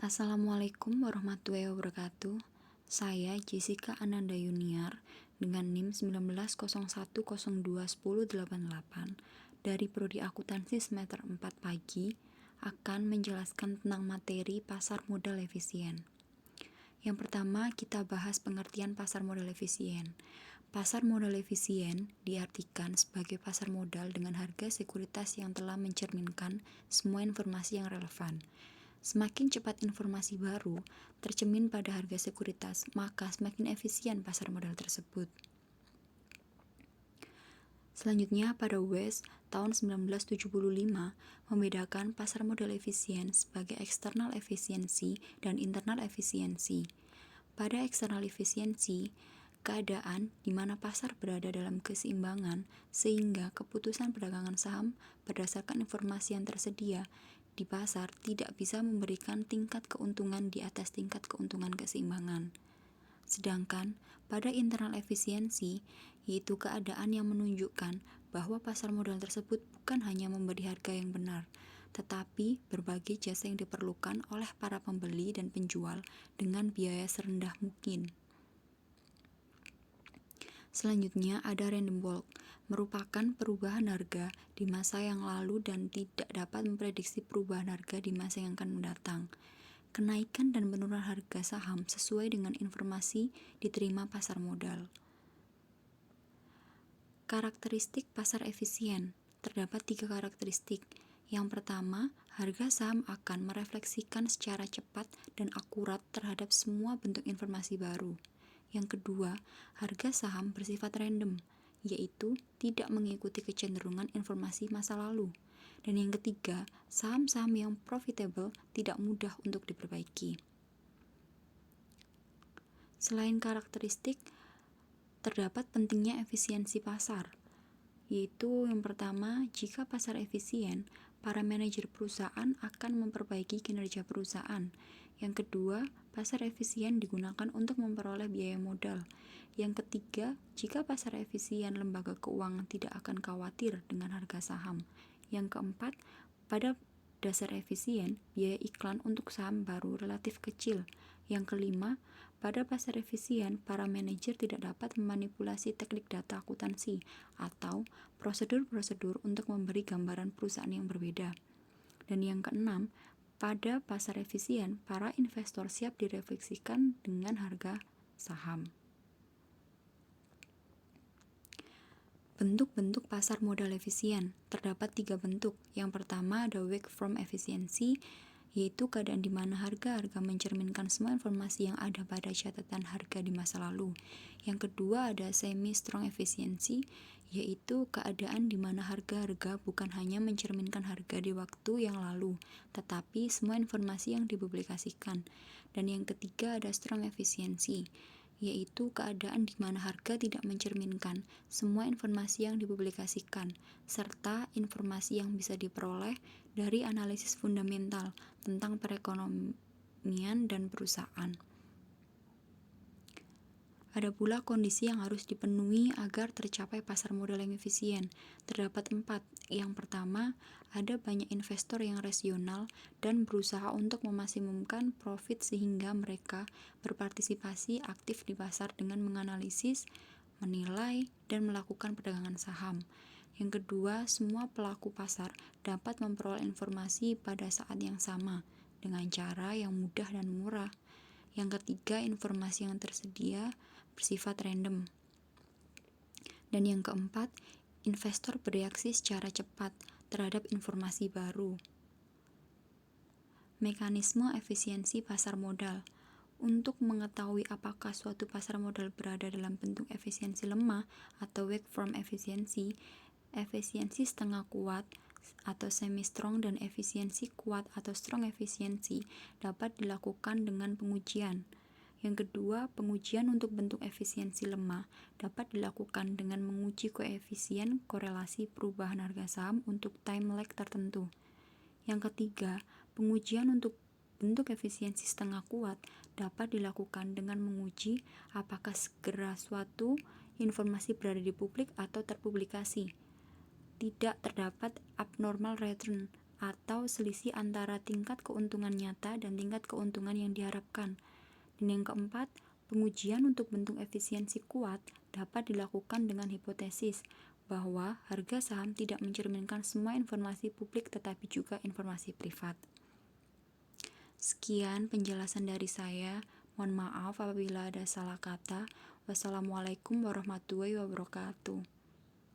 Assalamualaikum warahmatullahi wabarakatuh. Saya Jessica Ananda Yuniar dengan NIM 1901021088 dari Prodi Akuntansi semester 4 pagi akan menjelaskan tentang materi pasar modal efisien. Yang pertama, kita bahas pengertian pasar modal efisien. Pasar modal efisien diartikan sebagai pasar modal dengan harga sekuritas yang telah mencerminkan semua informasi yang relevan. Semakin cepat informasi baru tercermin pada harga sekuritas, maka semakin efisien pasar modal tersebut. Selanjutnya, pada West tahun 1975 membedakan pasar modal efisien sebagai eksternal efisiensi dan internal efisiensi. Pada eksternal efisiensi, keadaan di mana pasar berada dalam keseimbangan sehingga keputusan perdagangan saham berdasarkan informasi yang tersedia di pasar tidak bisa memberikan tingkat keuntungan di atas tingkat keuntungan keseimbangan. Sedangkan pada internal efisiensi, yaitu keadaan yang menunjukkan bahwa pasar modal tersebut bukan hanya memberi harga yang benar, tetapi berbagai jasa yang diperlukan oleh para pembeli dan penjual dengan biaya serendah mungkin. Selanjutnya ada random walk, merupakan perubahan harga di masa yang lalu dan tidak dapat memprediksi perubahan harga di masa yang akan mendatang. Kenaikan dan penurunan harga saham sesuai dengan informasi diterima pasar modal. Karakteristik pasar efisien. Terdapat 3 karakteristik. Yang pertama, harga saham akan merefleksikan secara cepat dan akurat terhadap semua bentuk informasi baru. Yang kedua, harga saham bersifat random, yaitu tidak mengikuti kecenderungan informasi masa lalu. Dan yang ketiga, saham-saham yang profitable tidak mudah untuk diperbaiki. Selain karakteristik, terdapat pentingnya efisiensi pasar, yaitu yang pertama, jika pasar efisien, para manajer perusahaan akan memperbaiki kinerja perusahaan. Yang kedua, pasar efisien digunakan untuk memperoleh biaya modal. Yang ketiga, jika pasar efisien, lembaga keuangan tidak akan khawatir dengan harga saham. Yang keempat, pada dasar efisien, biaya iklan untuk saham baru relatif kecil. Yang kelima, pada pasar efisien, para manajer tidak dapat memanipulasi teknik data akuntansi atau prosedur-prosedur untuk memberi gambaran perusahaan yang berbeda. Dan yang keenam, pada pasar efisien, para investor siap direfleksikan dengan harga saham. Bentuk-bentuk pasar modal efisien. Terdapat 3 bentuk. Yang pertama ada wake from efisiensi, yaitu keadaan di mana harga-harga mencerminkan semua informasi yang ada pada catatan harga di masa lalu. Yang kedua ada semi-strong efisiensi, yaitu keadaan di mana harga-harga bukan hanya mencerminkan harga di waktu yang lalu, tetapi semua informasi yang dipublikasikan. Dan yang ketiga ada strong efisiensi, yaitu keadaan di mana harga tidak mencerminkan semua informasi yang dipublikasikan, serta informasi yang bisa diperoleh dari analisis fundamental tentang perekonomian dan perusahaan. Ada pula kondisi yang harus dipenuhi agar tercapai pasar modal yang efisien. Terdapat 4. Yang pertama, ada banyak investor yang rasional dan berusaha untuk memaksimumkan profit sehingga mereka berpartisipasi aktif di pasar dengan menganalisis, menilai, dan melakukan perdagangan saham. Yang kedua, semua pelaku pasar dapat memperoleh informasi pada saat yang sama dengan cara yang mudah dan murah. Yang ketiga, informasi yang tersedia bersifat random. Dan yang keempat, investor bereaksi secara cepat terhadap informasi baru. Mekanisme efisiensi pasar modal. Untuk mengetahui apakah suatu pasar modal berada dalam bentuk efisiensi lemah atau weak from efisiensi, efisiensi setengah kuat atau semi-strong dan efisiensi kuat atau strong efisiensi dapat dilakukan dengan pengujian. Yang kedua, pengujian untuk bentuk efisiensi lemah dapat dilakukan dengan menguji koefisien korelasi perubahan harga saham untuk time lag tertentu. Yang ketiga, pengujian untuk bentuk efisiensi setengah kuat dapat dilakukan dengan menguji apakah segera suatu informasi berada di publik atau terpublikasi. Tidak terdapat abnormal return atau selisih antara tingkat keuntungan nyata dan tingkat keuntungan yang diharapkan. Dan yang keempat, pengujian untuk bentuk efisiensi kuat dapat dilakukan dengan hipotesis bahwa harga saham tidak mencerminkan semua informasi publik tetapi juga informasi privat. Sekian penjelasan dari saya. Mohon maaf apabila ada salah kata. Wassalamualaikum warahmatullahi wabarakatuh.